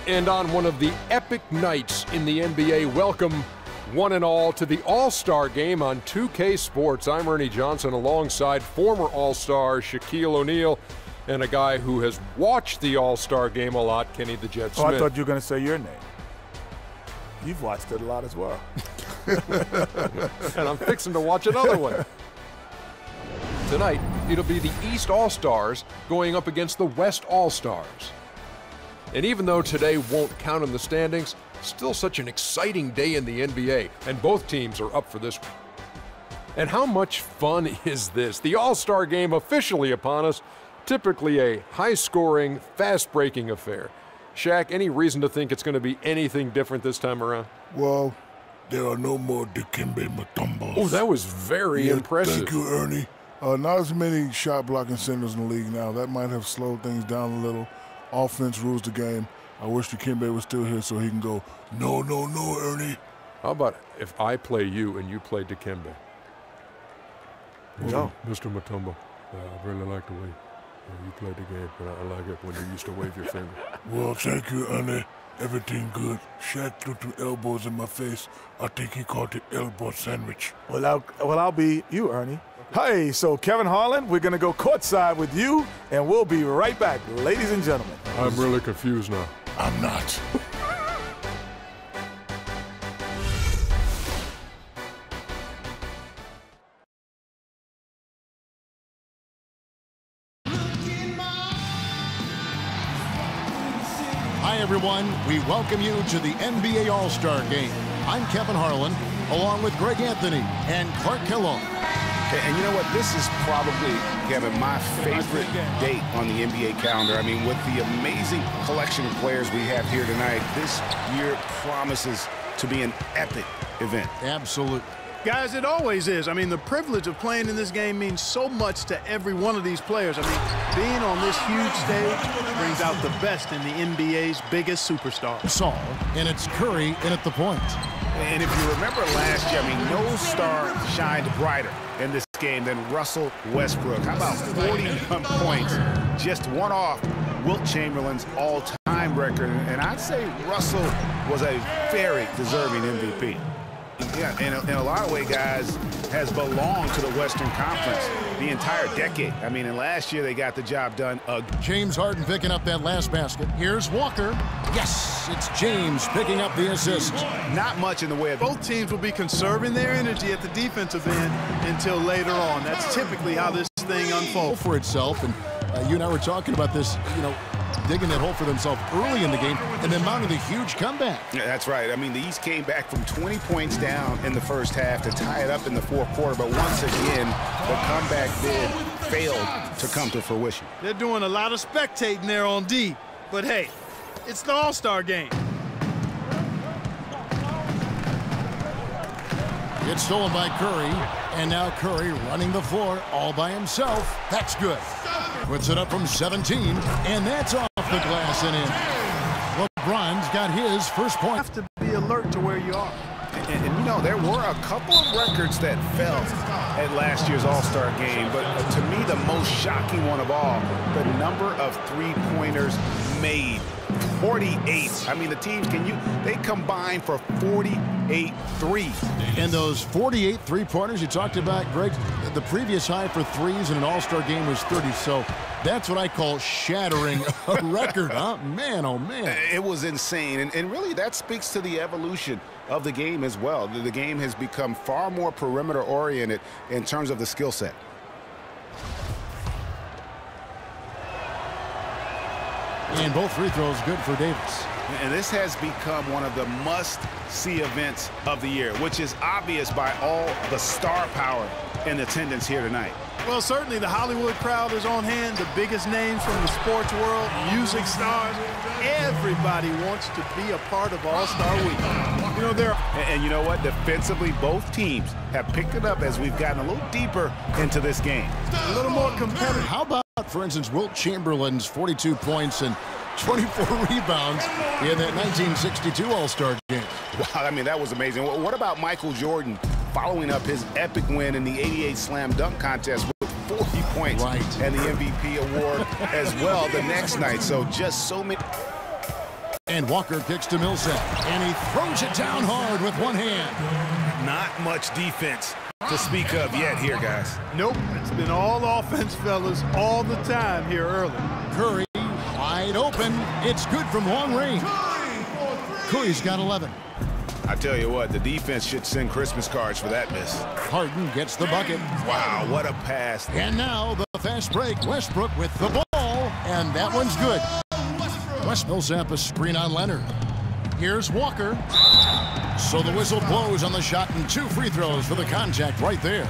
And on one of the epic nights in the NBA, welcome one and all to the All-Star Game on 2K Sports. I'm Ernie Johnson alongside former All-Star Shaquille O'Neal and a guy who has watched the All-Star Game a lot, Kenny the Jet Smith. Oh, I thought you were going to say your name. You've watched it a lot as well. And I'm fixing to watch another one. Tonight, it'll be the East All-Stars going up against the West All-Stars. And even though today won't count in the standings, still such an exciting day in the NBA, and both teams are up for this one. And how much fun is this? The All-Star Game officially upon us, typically a high-scoring, fast-breaking affair. Shaq, any reason to think it's going to be anything different this time around? Well, there are no more Dikembe Mutombos. Oh, that was very impressive. Thank you, Ernie. Not as many shot-blocking centers in the league now. That might have slowed things down a little. Offense rules the game. I wish Dikembe was still here so he can go, no, no, no, Ernie. How about if I play you and you play Dikembe? No. Mr. Mutombo, I really like the way you played the game, but I like it when you used to wave your finger. Well, thank you, Ernie. Everything good. Shaq threw 2 elbows in my face. I think he called it elbow sandwich. Well, I'll be you, Ernie. Hey, so Kevin Harlan, we're going to go courtside with you, and we'll be right back, ladies and gentlemen. I'm really confused now. I'm not. Hi, everyone. We welcome you to the NBA All-Star Game. I'm Kevin Harlan, along with Greg Anthony and Clark Kellogg. And you know what? This is probably, Kevin, my favorite date on the NBA calendar. I mean, with the amazing collection of players we have here tonight, this year promises to be an epic event. Absolutely. Guys, it always is. I mean, the privilege of playing in this game means so much to every one of these players. I mean, being on this huge stage brings out the best in the NBA's biggest superstars. Saul, and it's Curry in at the point. And if you remember last year, I mean, no star shined brighter in this game than Russell Westbrook. How about 41 points? Just one off Wilt Chamberlain's all-time record. And I'd say Russell was a very deserving MVP. Yeah, in a lot of ways, guys, has belonged to the Western Conference the entire decade. I mean, and last year they got the job done. James Harden picking up that last basket. Here's Walker. Yes, it's James picking up the assist. Not much in the way of... Both teams will be conserving their energy at the defensive end until later on. That's typically how this thing unfolds. For itself, and you and I were talking about this, you know, digging that hole for themselves early in the game and then mounting the huge comeback. Yeah, that's right. I mean, the East came back from 20 points down in the first half to tie it up in the fourth quarter, but once again, the comeback bid failed to come to fruition. They're doing a lot of spectating there on D, but hey, it's the All-Star Game. It's stolen by Curry, and now Curry running the floor all by himself. That's good. Puts it up from 17, and that's off the glass and in. LeBron's got his first point. You have to be alert to where you are. And you know, there were a couple of records that fell at last year's All-Star Game, but to me, the most shocking one of all, the number of three-pointers made. 48. I mean, the teams, they combined for 48 threes. And those 48 three-pointers you talked about, Greg, the previous high for threes in an All-Star game was 30. So that's what I call shattering a record, huh? Man, oh, man. It was insane. And really, that speaks to the evolution of the game as well. The game has become far more perimeter-oriented in terms of the skill set. And both free throws good for Davis. And this has become one of the must-see events of the year, which is obvious by all the star power in attendance here tonight. Well, certainly the Hollywood crowd is on hand, the biggest names from the sports world, music stars. Everybody wants to be a part of All-Star Week. You know, and you know what? Defensively, both teams have picked it up as we've gotten a little deeper into this game. A little more competitive. How about, for instance, Wilt Chamberlain's 42 points and 24 rebounds in that 1962 All-Star game? Wow, I mean, that was amazing. What about Michael Jordan following up his epic win in the '88 Slam Dunk Contest with 40 points and the MVP award as well the next night? So just so many. And Walker kicks to Millsap. And he throws it down hard with one hand. Not much defense to speak of yet here, guys. Nope, it's been all offense, fellas, all the time here early. Curry wide open. It's good from long range. Curry's got 11. I tell you what, the defense should send Christmas cards for that miss. Harden gets the bucket. Wow, what a pass. And now the fast break. Westbrook with the ball. And that one's good. West Millsap a screen on Leonard. Here's Walker. So the whistle blows on the shot and 2 free throws for the contact right there.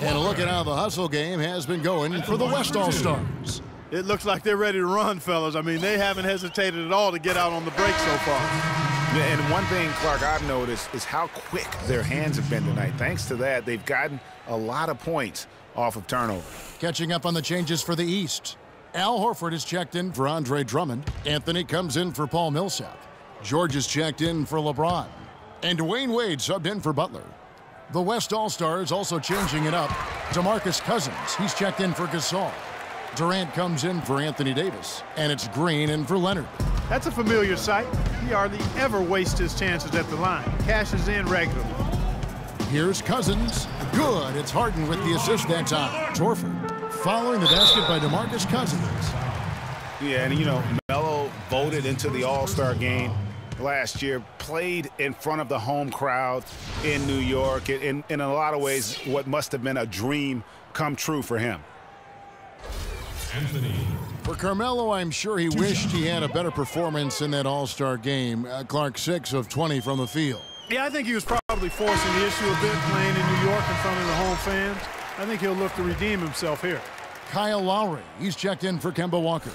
And look at how the hustle game has been going for the West All-Stars. It looks like they're ready to run, fellas. I mean, they haven't hesitated at all to get out on the break so far. Yeah, and one thing, Clark, I've noticed is how quick their hands have been tonight. Thanks to that, they've gotten a lot of points off of turnover. Catching up on the changes for the East. Al Horford is checked in for Andre Drummond. Anthony comes in for Paul Millsap. George is checked in for LeBron. And Dwayne Wade subbed in for Butler. The West All-Stars also changing it up. DeMarcus Cousins, he's checked in for Gasol. Durant comes in for Anthony Davis. And it's Green in for Leonard. That's a familiar sight. He hardly ever wastes his chances at the line. Cashes in regularly. Here's Cousins. Good. It's Harden with the assist that time. Horford following the basket by DeMarcus Cousins. Yeah, and you know, Melo voted into the All-Star game last year, played in front of the home crowd in New York. In a lot of ways, what must have been a dream come true for him. For Carmelo, I'm sure he wished he had a better performance in that All-Star game. Clark, 6 of 20 from the field. Yeah, I think he was probably forcing the issue a bit, playing in New York in front of the home fans. I think he'll look to redeem himself here. Kyle Lowry, he's checked in for Kemba Walker.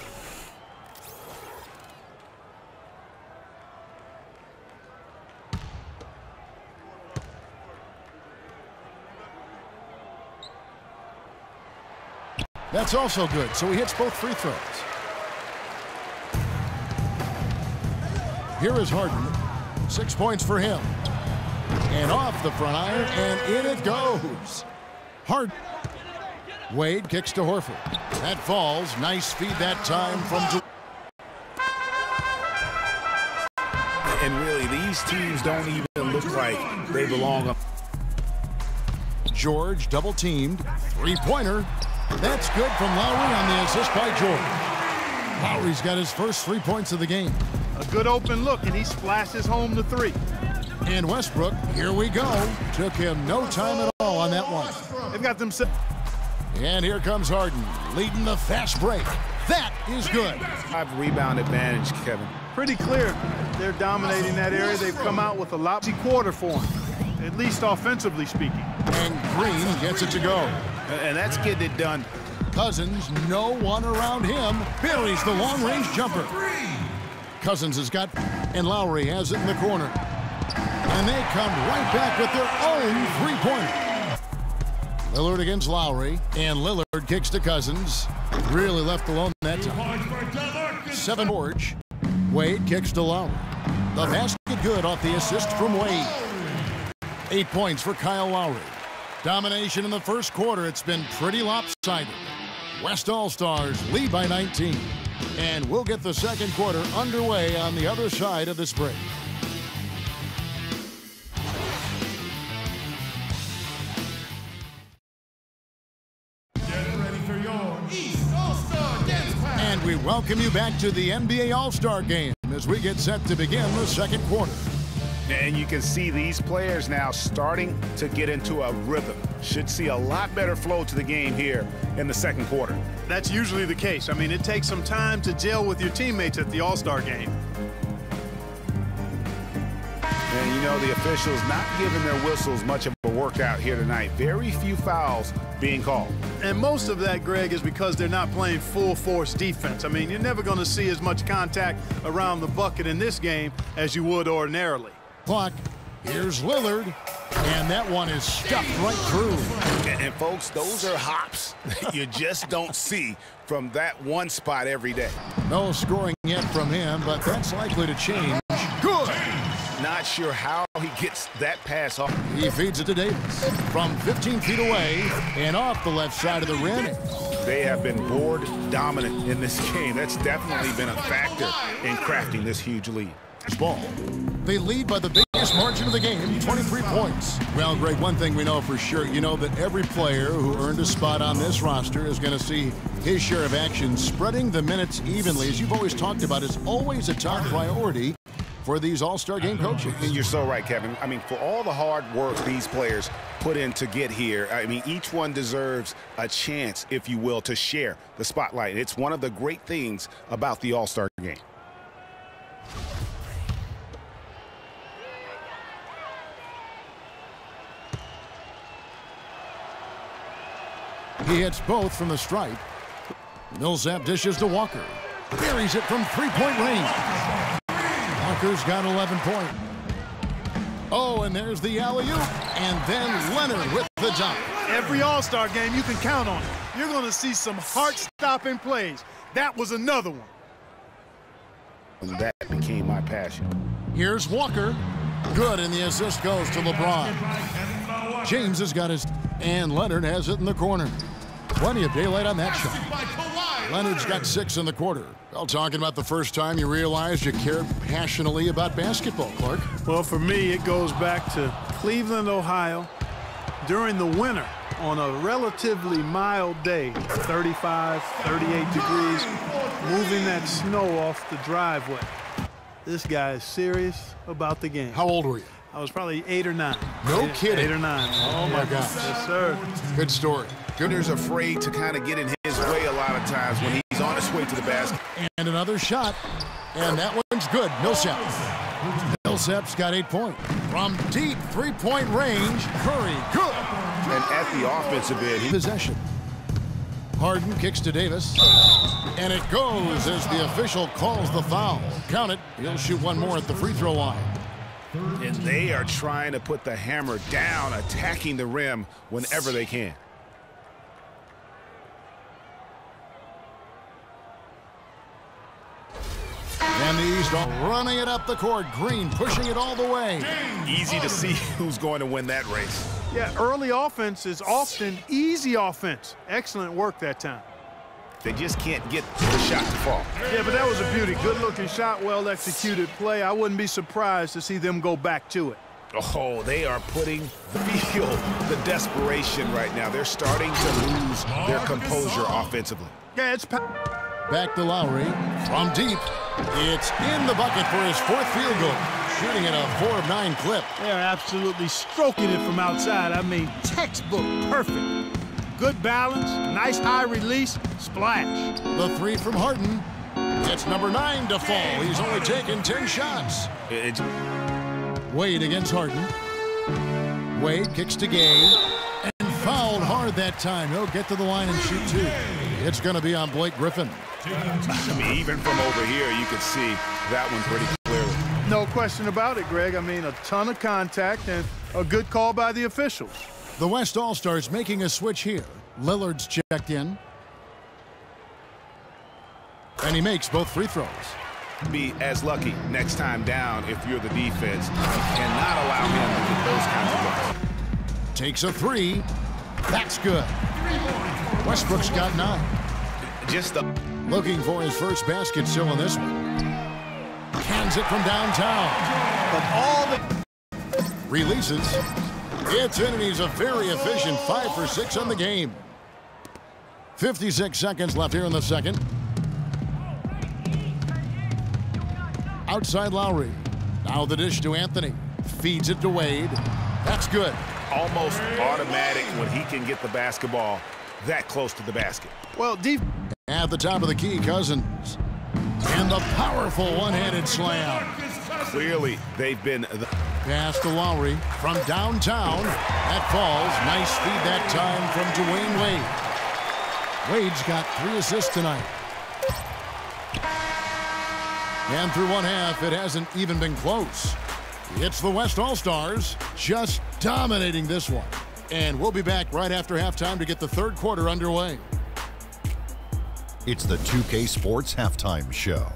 That's also good, so he hits both free throws. Here is Harden. 6 points for him. And off the front iron, and in it goes. Harden. Wade kicks to Horford. That falls. Nice feed that time from... And really, these teams don't even look like they belong. George double-teamed. Three-pointer. That's good from Lowry on the assist by George. Lowry's got his first 3 points of the game. A good open look, and he splashes home the 3. And Westbrook, here we go. Took him no time at all on that one. They've got them set. And here comes Harden, leading the fast break. That is good. Rebound advantage, Kevin. Pretty clear. They're dominating that area. They've come out with a lousy quarter for him, at least offensively speaking. And Green gets it to go. And that's getting it done. Cousins, no one around him, buries the long-range jumper. Cousins has got, and Lowry has it in the corner. And they come right back with their own three-pointer. Lillard against Lowry, and Lillard kicks to Cousins. Really left alone that time. 7 George. Wade kicks to Lowry. The basket good off the assist from Wade. 8 points for Kyle Lowry. Domination in the first quarter. It's been pretty lopsided. West All-Stars lead by 19. And we'll get the second quarter underway on the other side of this break. And we welcome you back to the NBA All-Star Game as we get set to begin the second quarter. And you can see these players now starting to get into a rhythm. Should see a lot better flow to the game here in the second quarter. That's usually the case. I mean, it takes some time to gel with your teammates at the All-Star game. And you know, the officials not giving their whistles much of a workout here tonight. Very few fouls being called. And most of that, Greg, is because they're not playing full-force defense. I mean, you're never going to see as much contact around the bucket in this game as you would ordinarily. Clock. Here's Lillard, and that one is stuffed right through. And folks, those are hops you just don't see from that one spot every day. No scoring yet from him, but that's likely to change. Good. Not sure how he gets that pass off. He feeds it to Davis from 15 feet away and off the left side of the rim. They have been board dominant in this game. That's definitely been a factor in crafting this huge lead. Ball. They lead by the biggest margin of the game, 23 points. Well, Greg, one thing we know for sure, you know that every player who earned a spot on this roster is going to see his share of action. Spreading the minutes evenly, as you've always talked about, is always a top priority for these all-star game coaches. And you're so right, Kevin. I mean, for all the hard work these players put in to get here, I mean, each one deserves a chance, if you will, to share the spotlight. It's one of the great things about the all-star game. He hits both from the stripe. Millsap dishes to Walker. Buries it from three-point range. Walker's got 11 points. Oh, and there's the alley-oop. And then Leonard with the dunk. Every all-star game you can count on it. You're going to see some heart-stopping plays. That was another one. And that became my passion. Here's Walker. Good, and the assist goes to LeBron. James has got his... And Leonard has it in the corner. Plenty of daylight on that shot. Leonard's got 6 in the quarter. Well, talking about the first time you realized you cared passionately about basketball, Clark. Well, for me, it goes back to Cleveland, Ohio, during the winter on a relatively mild day, 35, 38 degrees, moving that snow off the driveway. This guy is serious about the game. How old were you? I was probably 8 or 9. No kidding. 8 or 9. Oh, my gosh. Yes, sir. Good story. Gooder's afraid to kind of get in his way a lot of times when he's on his way to the basket. And another shot. And that one's good. Millsap. Millsap's got 8 points. From deep three-point range, Curry, good. And at the offensive end, Possession. Harden kicks to Davis. And it goes as the official calls the foul. Count it. He'll shoot one more at the free throw line. and they are trying to put the hammer down, attacking the rim whenever they can. And the East running it up the court. Green pushing it all the way. Easy to see who's going to win that race. Yeah, early offense is often easy offense. Excellent work that time. They just can't get the shot to fall. Yeah, but that was a beauty. Good-looking shot, well-executed play. I wouldn't be surprised to see them go back to it. Oh, they are putting feel the desperation right now. They're starting to lose their composure offensively. Yeah, it's back to Lowry from deep. It's in the bucket for his fourth field goal. Shooting at a 4 of 9 clip. They're absolutely stroking it from outside. I mean, textbook perfect. Good balance, nice high release, splash. The three from Harden. It's number 9 to fall. He's only taken 10 shots. Wade against Harden. Wade kicks to Gay and fouled hard that time. He'll get to the line and shoot 2. It's going to be on Blake Griffin. I mean, even from over here, you can see that one pretty clearly. No question about it, Greg. I mean, a ton of contact and a good call by the officials. The West All-Stars making a switch here. Lillard's checked in. And he makes both free throws. Be as lucky next time down if you're the defense. You cannot allow him to get those kinds of looks. Takes a 3. That's good. Westbrook's got 9. Just the... Looking for his first basket still in this one. Cans it from downtown. But all the... Releases. It's in, and he's a very efficient 5 for 6 on the game. 56 seconds left here in the second. Outside Lowry. Now the dish to Anthony. Feeds it to Wade. That's good. Almost automatic when he can get the basketball that close to the basket. Well, deep... At the top of the key, Cousins. And the powerful one-handed slam. Clearly, they've been... Pass to Lowry from downtown. That falls. Nice feed that time from Dwayne Wade. Wade's got 3 assists tonight. And through one half, it hasn't even been close. It's the West All-Stars just dominating this one. And we'll be back right after halftime to get the third quarter underway. It's the 2K Sports Halftime Show.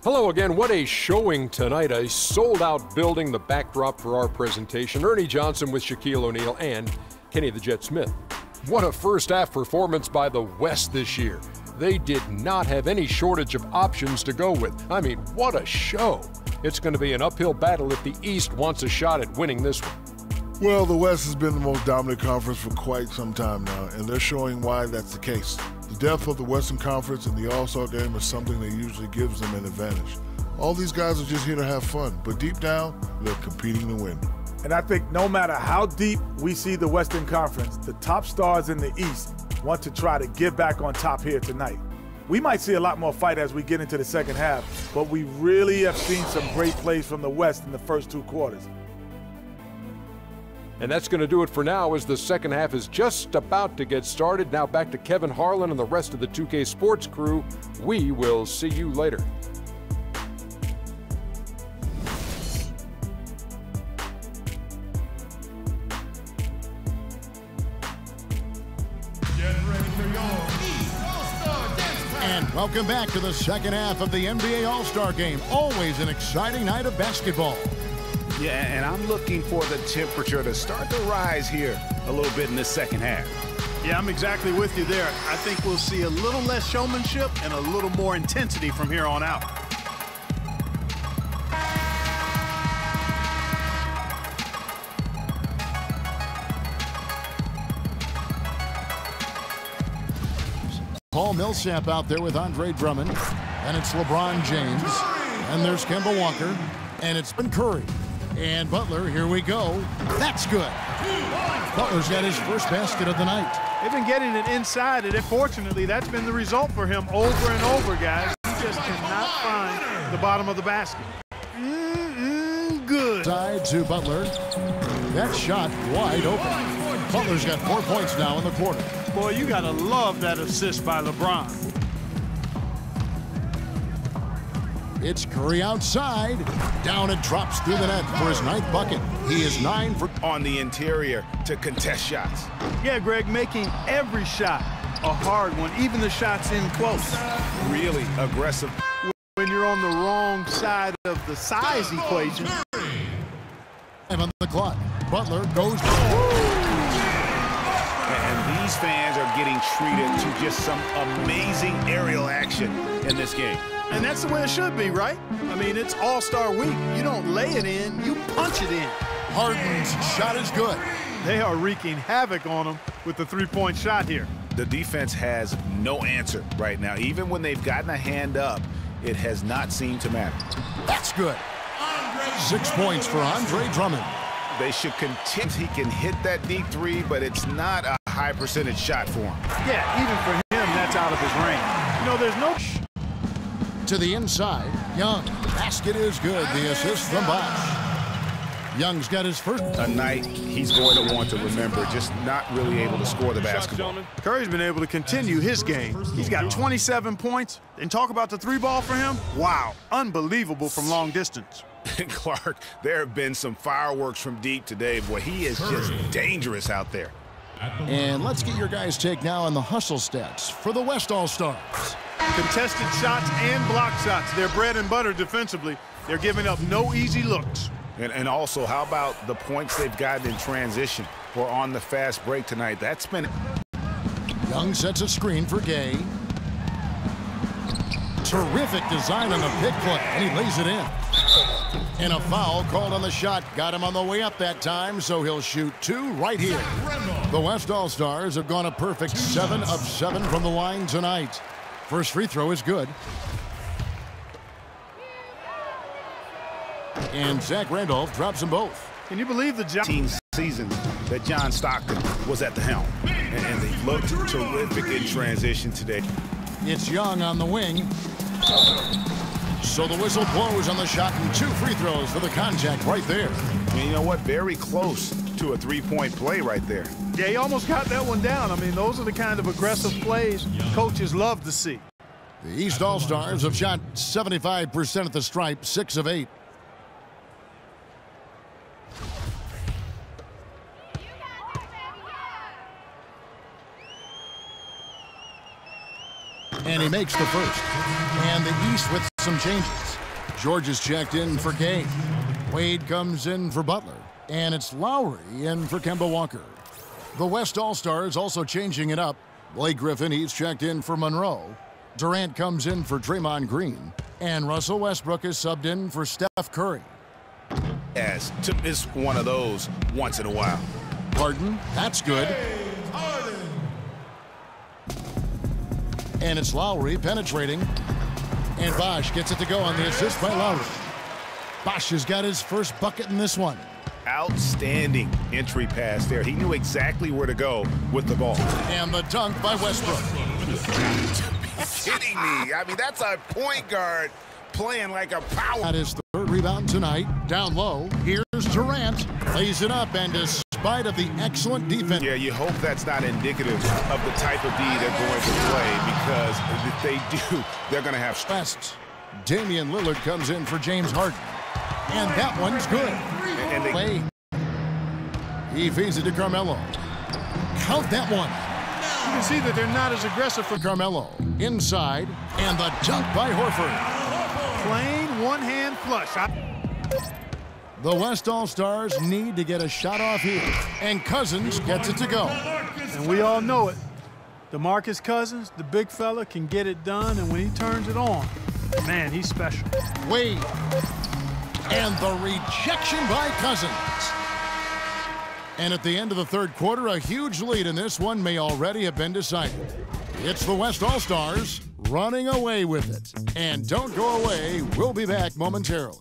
Hello again. What a showing tonight. A sold-out building, the backdrop for our presentation. Ernie Johnson with Shaquille O'Neal and Kenny the Jet Smith. What a first-half performance by the West this year. They did not have any shortage of options to go with. I mean, what a show. It's going to be an uphill battle if the East wants a shot at winning this one. Well, the West has been the most dominant conference for quite some time now, and they're showing why that's the case. The depth of the Western Conference in the All-Star game is something that usually gives them an advantage. All these guys are just here to have fun, but deep down, they're competing to win. And I think no matter how deep we see the Western Conference, the top stars in the East want to try to get back on top here tonight. We might see a lot more fight as we get into the second half, but we really have seen some great plays from the West in the first 2 quarters. And that's going to do it for now as the second half is just about to get started. Now back to Kevin Harlan and the rest of the 2K Sports crew. We will see you later. And welcome back to the second half of the NBA All-Star Game. Always an exciting night of basketball. Yeah, and I'm looking for the temperature to start to rise here a little bit in this second half. Yeah, I'm exactly with you there. I think we'll see a little less showmanship and a little more intensity from here on out. Paul Millsap out there with Andre Drummond, and it's LeBron James, and there's Kemba Walker, and it's been Curry. And Butler, here we go. That's good. Butler's got his first basket of the night. They've been getting it inside, and fortunately, that's been the result for him over and over, guys. He just cannot find the bottom of the basket. Good. Side to Butler. That shot wide open. Butler's got 4 points now in the quarter. Boy, you got to love that assist by LeBron. It's Curry outside. Down and drops through the net for his 9th bucket. He is 9 for On the interior to contest shots. Yeah, Greg, making every shot a hard one, even the shots in close. Really aggressive. When you're on the wrong side of the size equation. And on the clock, Butler goes. And these fans are getting treated to just some amazing aerial action in this game. And that's the way it should be, right? I mean, it's All-Star Week. You don't lay it in, you punch it in. Harden's shot is good. They are wreaking havoc on them with the three-point shot here. The defense has no answer right now. Even when they've gotten a hand up, it has not seemed to matter. That's good. 6 points for Andre Drummond. They should continue. He can hit that deep three, but it's not a high percentage shot for him. Yeah, even for him, that's out of his range. You know, there's no... To the inside, Young. Basket is good. The assist from Bosh. Young's got his first. A night he's going to want to remember, just not really able to score the basketball. Curry's been able to continue his game. He's got 27 points. And talk about the three ball for him. Wow, unbelievable from long distance. Clark, there have been some fireworks from deep today. Boy, he is just dangerous out there. And let's get your guys' take now on the hustle stats for the West All-Stars. Contested shots and block shots. They're bread and butter defensively. They're giving up no easy looks. And also, how about the points they've gotten in transition or on the fast break tonight? That's been... Young sets a screen for Gay. Terrific design on the pick play, and he lays it in. And a foul called on the shot. Got him on the way up that time, so he'll shoot 2 right here. The West All-Stars have gone a perfect 7 of 7 from the line tonight. First free throw is good. And Zach Randolph drops them both. Can you believe the job? Season that John Stockton was at the helm. And they looked terrific in transition today. It's Young on the wing. So the whistle blows on the shot and 2 free throws for the contact right there. And you know what? Very close to a three-point play right there. Yeah, he almost got that one down. I mean, those are the kind of aggressive plays coaches love to see. The East All-Stars have shot 75% at the stripe, 6 of 8. And he makes the first. And the East with some changes. George is checked in for Gay. Wade comes in for Butler. And it's Lowry in for Kemba Walker. The West All-Stars also changing it up. Blake Griffin, he's checked in for Monroe. Durant comes in for Draymond Green. And Russell Westbrook is subbed in for Steph Curry. As to miss one of those once in a while. Harden, that's good. And it's Lowry penetrating. And Bosh gets it to go on the assist by Lowry. Bosh has got his first bucket in this one. Outstanding entry pass there. He knew exactly where to go with the ball. And the dunk by Westbrook. Kidding me. I mean, that's a point guard playing like a power. That is the third rebound tonight. Down low, here's Durant. Lays it up, and despite of the excellent defense. Yeah, you hope that's not indicative of the type of D they're going to play, because if they do, they're going to have stress. Damian Lillard comes in for James Harden. And that one's good. And they... He feeds it to Carmelo. Count that one. You can see that they're not as aggressive for Carmelo. Inside, and the dunk by Horford. Plain one-hand flush. The West All-Stars need to get a shot off here. And Cousins gets it to go. And we all know it. DeMarcus Cousins, the big fella, can get it done, and when he turns it on, man, he's special. Wade. And the rejection by Cousins. And at the end of the third quarter, a huge lead in this one may already have been decided. It's the West All-Stars running away with it. And don't go away. We'll be back momentarily.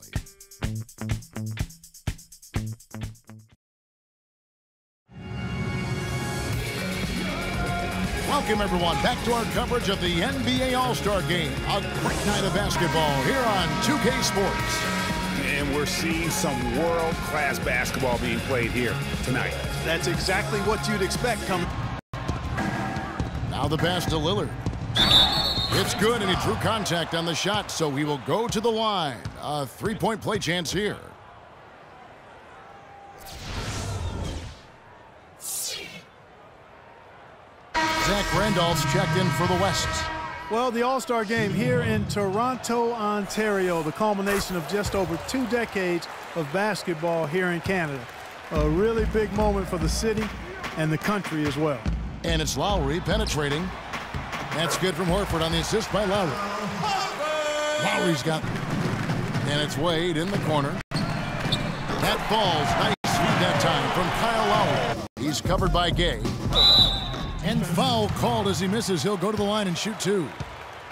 Welcome, everyone, back to our coverage of the NBA All-Star Game. A great night of basketball here on 2K Sports. And we're seeing some world-class basketball being played here tonight. That's exactly what you'd expect coming. Now the pass to Lillard. It's good, and he drew contact on the shot, so he will go to the line. A three-point play chance here. Zach Randolph's checked in for the West. Well, the All-Star Game here in Toronto, Ontario, the culmination of just over 2 decades of basketball here in Canada. A really big moment for the city and the country as well. And it's Lowry penetrating. That's good from Horford on the assist by Lowry. Lowry's got, and it's Wade in the corner. That falls nice feed that time from Kyle Lowry. He's covered by Gay. And foul called as he misses. He'll go to the line and shoot 2.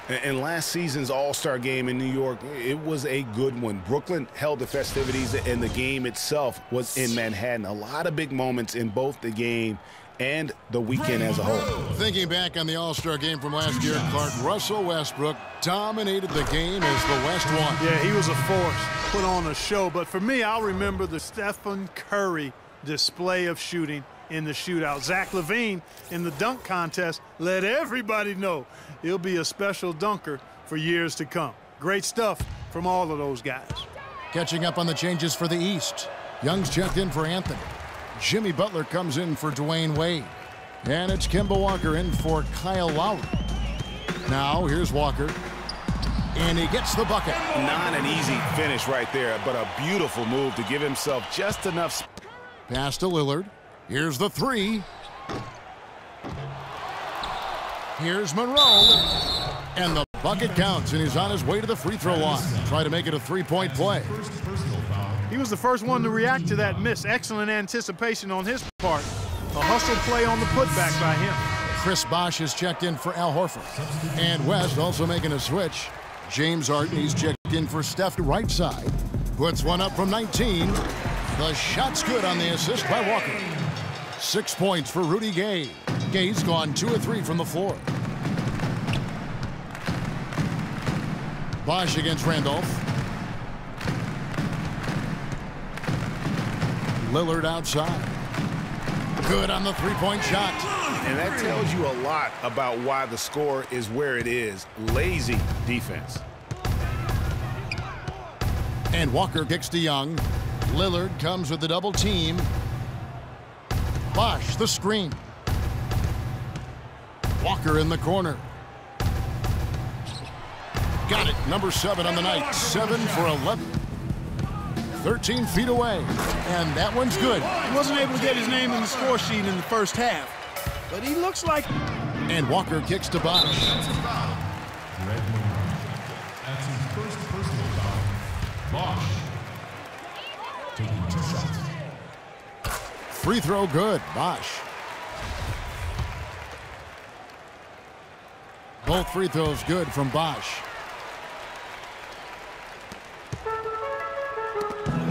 And last season's All-Star Game in New York, it was a good one. Brooklyn held the festivities, and the game itself was in Manhattan. A lot of big moments in both the game and the weekend as a whole. Thinking back on the All-Star Game from last year, Clark, Russell Westbrook dominated the game as the West won. Yeah, he was a force, put on a show. But for me, I'll remember the Stephen Curry display of shooting in the shootout. Zach LaVine in the dunk contest let everybody know he'll be a special dunker for years to come. Great stuff from all of those guys. Catching up on the changes for the East. Young's checked in for Anthony. Jimmy Butler comes in for Dwayne Wade. And it's Kemba Walker in for Kyle Lowry. Now here's Walker. And he gets the bucket. Not an easy finish right there, but a beautiful move to give himself just enough. Pass to Lillard. Here's the 3. Here's Monroe. And the bucket counts, and he's on his way to the free throw line. Try to make it a 3-point play. He was the first one to react to that miss. Excellent anticipation on his part. A hustle play on the putback by him. Chris Bosh is checked in for Al Horford. And West also making a switch. James Harden, he's checked in for Steph, right side. Puts one up from 19. The shot's good on the assist by Walker. 6 points for Rudy Gay. Gay's gone 2 of 3 from the floor. Bosh against Randolph. Lillard outside. Good on the 3-point shot. And that tells you a lot about why the score is where it is. Lazy defense. And Walker kicks to Young. Lillard comes with the double team. Bosh the screen. Walker in the corner. got it. Number 7 on the night. 7 for 11. 13 feet away. And that one's good. He wasn't able to get his name in the score sheet in the first half, but he looks like... And Walker kicks to Bosch. That's his first personal foul. Bosch taking 2 shots. Free throw good. Bosch. Both free throws good from Bosch.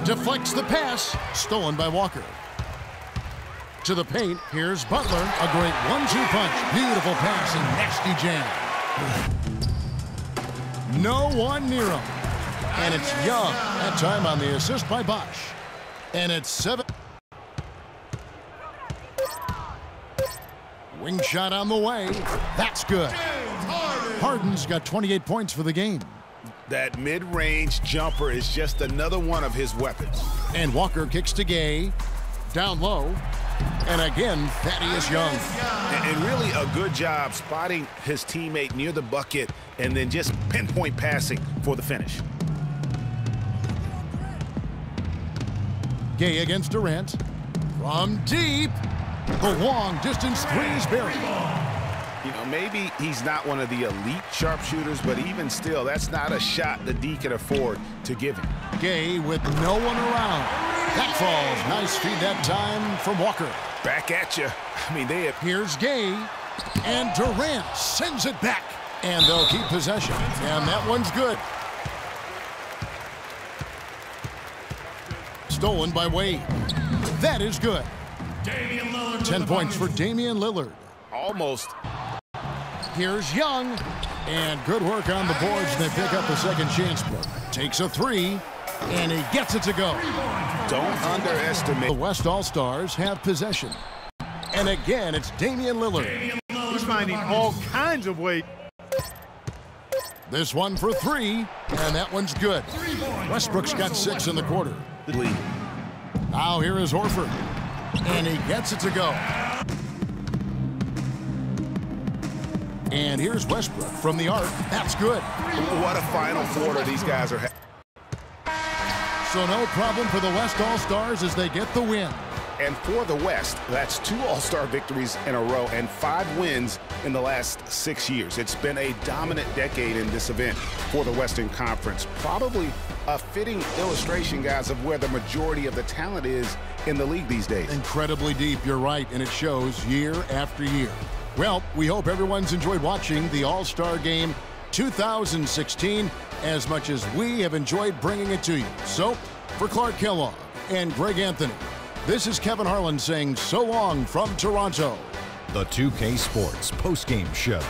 Deflects the pass. Stolen by Walker. To the paint. Here's Butler. A great 1-2 punch. Beautiful pass and nasty jam. No one near him. And it's Young. That time on the assist by Bosch. And it's 7. Wing shot on the way. That's good. Harden's got 28 points for the game. That mid-range jumper is just another one of his weapons. And Walker kicks to Gay. Down low. And again, Thaddeus Young. And really a good job spotting his teammate near the bucket and then just pinpoint passing for the finish. Gay against Durant. From deep. The long distance three is buried. You know, maybe he's not one of the elite sharpshooters, but even still, that's not a shot the D can afford to give him. Gay with no one around. That falls. Nice feed that time from Walker. Back at you. I mean, they have... Here's Gay. And Durant sends it back. And they'll keep possession. And that one's good. Stolen by Wade. That is good. 10 points for Damian Lillard. Almost. Here's Young. And good work on the boards. They pick up a second chance play. Takes a three. And he gets it to go. Don't underestimate. The West All-Stars have possession. And again, it's Damian Lillard. He's finding all kinds of weight. This one for three. And that one's good. Westbrook's got 6 in the quarter. Now here is Horford. And he gets it to go. And here's Westbrook from the arc. That's good. What a final quarter these guys are having. So no problem for the West All-Stars as they get the win. And for the West, that's 2 All-Star victories in a row and 5 wins in the last 6 years. It's been a dominant decade in this event for the Western Conference. Probably a fitting illustration, guys, of where the majority of the talent is in the league these days. Incredibly deep, you're right, and it shows year after year. Well, we hope everyone's enjoyed watching the All-Star Game 2016 as much as we have enjoyed bringing it to you. So, for Clark Kellogg and Greg Anthony, this is Kevin Harlan saying so long from Toronto. The 2K Sports postgame show.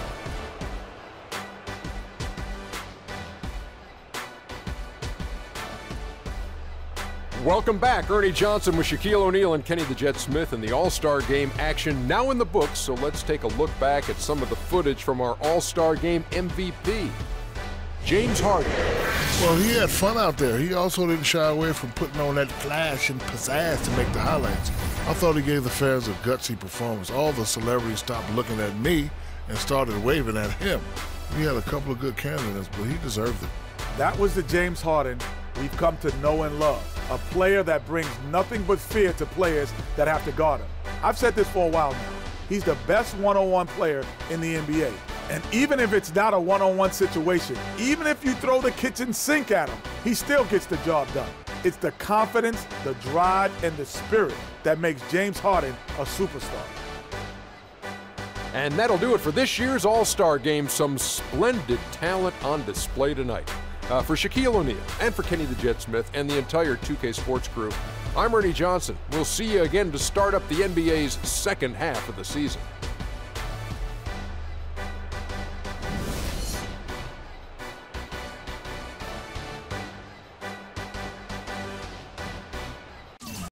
Welcome back. Ernie Johnson with Shaquille O'Neal and Kenny the Jet Smith in the All-Star Game action now in the books. So let's take a look back at some of the footage from our All-Star Game MVP, James Harden. Well, he had fun out there. He also didn't shy away from putting on that flash and pizzazz to make the highlights. I thought he gave the fans a gutsy performance. All the celebrities stopped looking at me and started waving at him. He had a couple of good candidates, but he deserved it. That was the James Harden we've come to know and love. A player that brings nothing but fear to players that have to guard him. I've said this for a while now. He's the best one-on-one player in the NBA. And even if it's not a one-on-one situation, even if you throw the kitchen sink at him, he still gets the job done. It's the confidence, the drive, and the spirit that makes James Harden a superstar. And that'll do it for this year's All-Star Game. Some splendid talent on display tonight. For Shaquille O'Neal and for Kenny the Jet Smith and the entire 2K Sports crew, I'm Ernie Johnson. We'll see you again to start up the NBA's second half of the season.